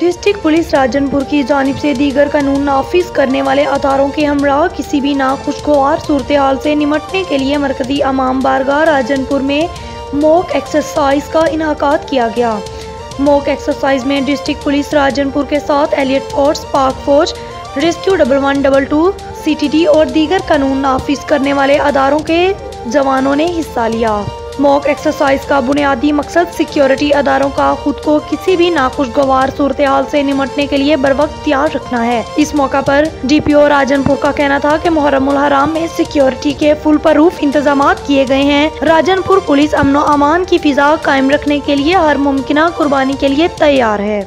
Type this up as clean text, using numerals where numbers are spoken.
District police Rajanpur की जानिब से दीगर कानून नाफिज करने वाले अदारों के हमरा किसी भी नाखुशगवार सूरत हाल से निमटने के लिए मरकजी अमाम बारगाह राजनपुर में मॉक एक्सरसाइज का इनाकाद किया गया। मॉक एक्सरसाइज में डिस्ट्रिक्ट पुलिस राजनपुर के साथ एलियट फोर्स, पाक फौज, रेस्क्यू 1112 CTD और दीगर कानून नाफिज करने वाले अदारों के जवानों ने हिस्सा लिया। मॉक एक्सरसाइज का बुनियादी मकसद सिक्योरिटी अदारों का खुद को किसी भी नाखुशगवार सूरत हाल से निमटने के लिए बर वक्त तैयार रखना है। इस मौका पर DPO राजनपुर का कहना था कि मुहर्रमुल हराम में सिक्योरिटी के फुल प्रूफ इंतजाम किए गए हैं। राजनपुर पुलिस अमन व अमान की फिजा कायम रखने के लिए हर मुमकिन कुर्बानी के लिए तैयार है।